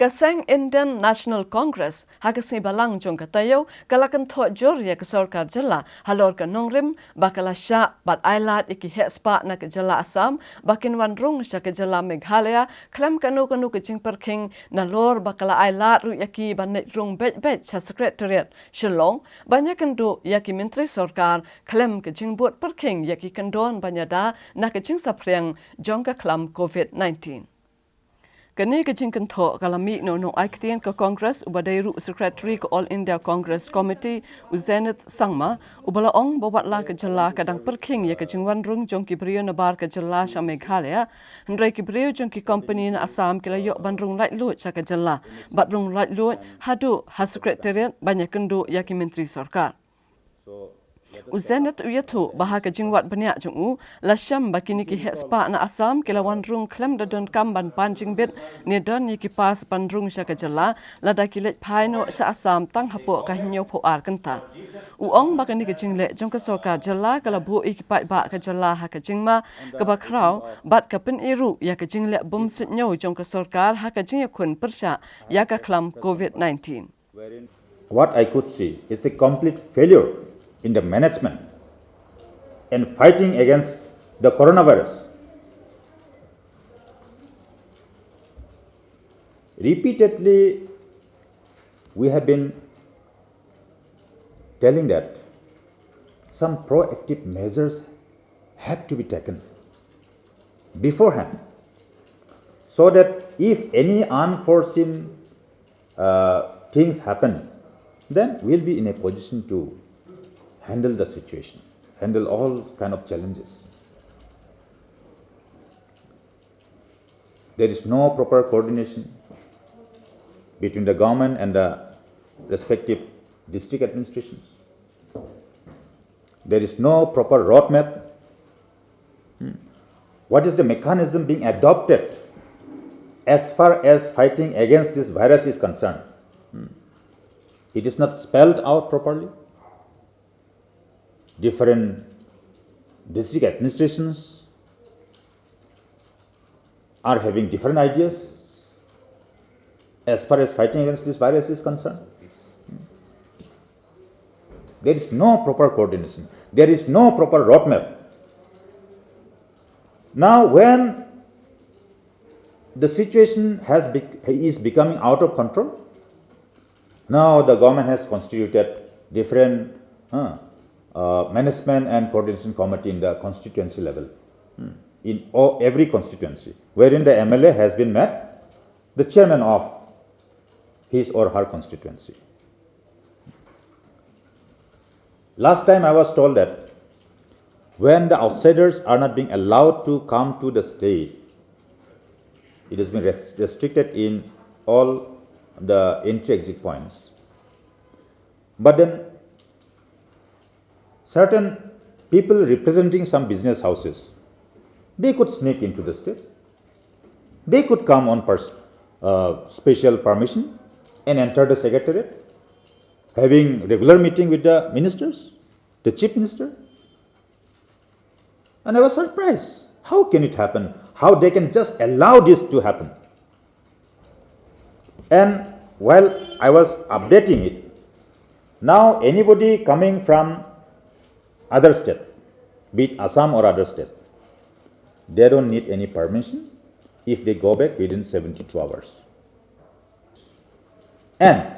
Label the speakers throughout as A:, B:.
A: Kaseng Indian National Congress hakasi balang jong katayo kalakan tho jor ya ke Sorkar jela halor ka nongrim bakala sha bat ailat iki hespa na ke jela Assam bakin wanrung sha ke jela Meghalaya klam kanu ke jing perking na lor bakala ailat ru yaki banit rung bet sha Secretariat Shillong banyak kendu yaki menteri Sorkar klam ke jing buat perking yaki kendon banyada na ke jing sapriang jong ka klam COVID-19 Kani ke Kynthoh kalami no Ïakhun ke Congress ubadairu Secretary ke All India Congress Committee uzenit sangma ubala ong bawatla ke jela kadang perking ya ke jingwanrung jong ki brio nabar ke jela sha Meghalaya hendrai ki brio jong ki company na Assam kila yok bandrung light lut sha ke jela batrung light lut hadu ha Secretariat banyak kendu ya ki menteri Sorkar Uzenat uyatu bahaka jingwat banyak jungu lasham bakini ki hespa na Assam kilawan rung klem dadon kamban panjing bit ni don yiki pas pandrung sya kajala lada kilet paino sya Assam tang hapo Kheiñ po ar kenta uong bakani ki jingle jong ka Sorkar jala kala bu iki pai ba kajala ha ka jingma ka bakrau bat ka pen iru ya ka jingle bum sut nyo jong ka Sorkar ha ka jing Ïakhun persya ya ka klam COVID-19
B: What I could see is a complete failure in the management and fighting against the coronavirus. Repeatedly, we have been telling that some proactive measures have to be taken beforehand so that if any unforeseen things happen, then we'll be in a position to handle the situation, handle all kind of challenges. There is no proper coordination between the government and the respective district administrations. There is no proper roadmap. What is the mechanism being adopted as far as fighting against this virus is concerned? It is not spelled out properly. Different district administrations are having different ideas as far as fighting against this virus is concerned. There is no proper coordination. There is no proper roadmap. Now, when the situation is becoming out of control, now the government has constituted different management and coordination committee in the constituency level, in every constituency, wherein the MLA has been met, the chairman of his or her constituency. Last time I was told that when the outsiders are not being allowed to come to the state, it has been restricted in all the entry-exit points. But then certain people representing some business houses, they could sneak into the state. They could come on special permission and enter the Secretariat, having regular meeting with the ministers, the chief minister. And I was surprised. How can it happen? How they can just allow this to happen? And while I was updating it, now anybody coming from other state, be it Assam or other state, they don't need any permission if they go back within 72 hours. And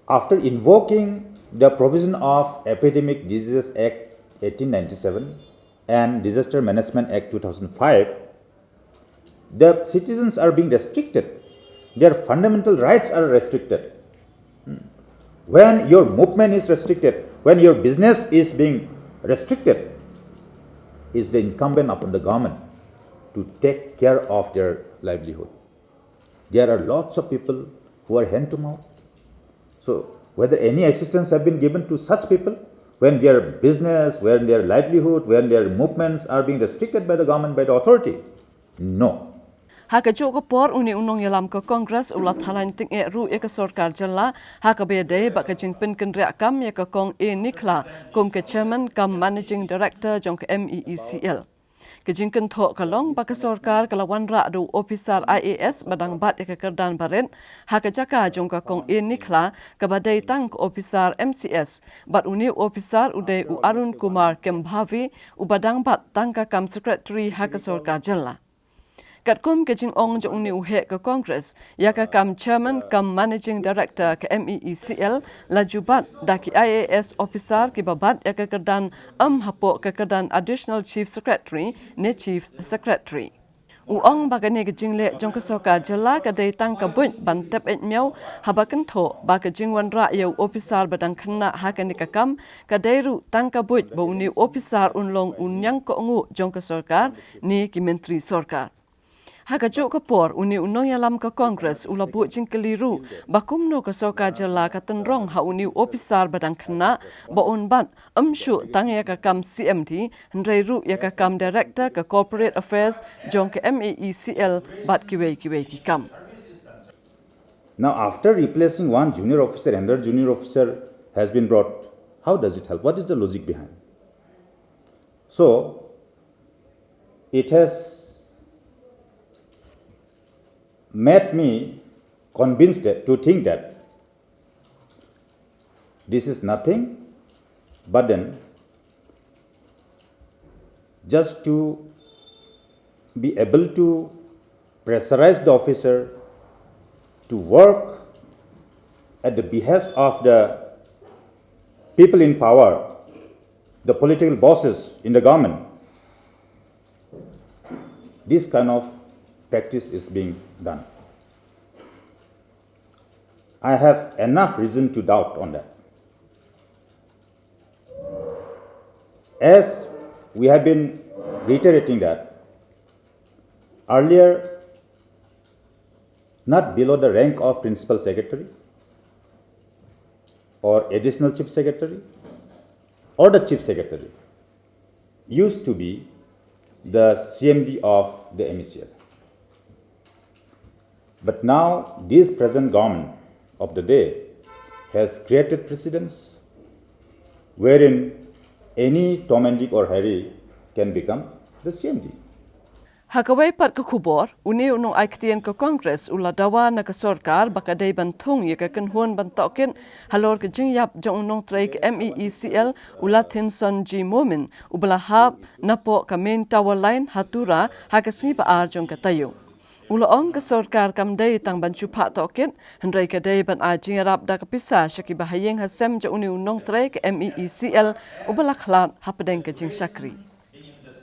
B: after invoking the provision of Epidemic Diseases Act 1897 and Disaster Management Act 2005, the citizens are being restricted. Their fundamental rights are restricted. When your movement is restricted, when your business is being restricted, it's the incumbent upon the government to take care of their livelihood. There are lots of people who are hand to mouth. So whether any assistance have been given to such people when their business, when their livelihood, when their movements are being restricted by the government, by the authority? No.
A: Haka juga por uni unong yalam ke Kongres ulat halain Tyngeh ru ya ke Sorkar jela haka bede bak ke jingpin kendriak kam ya ke Cong nikla kum ke chairman kam managing director jong ke MEECL. Kejing Kynthoh kalong baka Sorkar kalawan ra do officer IAS badang bat ya kekerdan baren haka jaka jongka kong in nikla kabadai tang officer MCS bat uni officer uday u Arun Kumar Kembhavi u badang bat tangka kam secretary haka Sorkar jella. Katkum kejing ong jong ni uhe ke Congress ya ka kam chairman kam managing director ke MEECL lajubat daki IAS officer ki babat ya ka kerdan hapo ke kerdan additional chief secretary ne chief secretary. Uong bagani kejing le jong ke Sorkar jela ka dai tang ka bunt ban tep et miau haba Kynthoh ba kejing wan ra yau officer badang khna ha ka ni ka kam ka dai ru tang ka bunt ba uni officer unlong unyang ko ngu jong ke Sorkar ni ki menteri Sorkar. Haka juk kapor uni unong yalam ke Congress ulabu jing keliru bakum no ke Sorkar jela ka tenrong ha uni officer badang khna ba unbat syu tang ya ka kam CMD hendrai ru ya ka kam director ke corporate affairs jong ke MEECL bat kiwei ki kam.
B: Now, after replacing one junior officer, another junior officer has been brought. How does it help? What is the logic behind? So, it has made me convinced to think that this is nothing but then just to be able to pressurize the officer to work at the behest of the people in power, the political bosses in the government. This kind of practice is being done. I have enough reason to doubt on that. As we have been reiterating that earlier, not below the rank of principal secretary or additional chief secretary or the chief secretary used to be the CMD of the MECL. But now, this present government of the day has created precedents wherein any Tom and Dick or Harry can become the CMD.
A: Hakawai pat ke kubor, uni unong aiktian ke Congress ula dawa na ke Sorkar bakadai bantung ya ke kenhuan bantokin halor ke jingyap jong unong trai ke MEECL ula Thinson G. Momin ubala hab napo ke main tower line hatura hakasngi pa arjong ke tayo. Ulaong ke Sorkar kam day tang bancu pak tokin hendrai ke day ban ajing rap da kepisah syaki bahayeng hasem ja uni unong trai ke MEECL ubala khlat hapadeng ke jing syakri.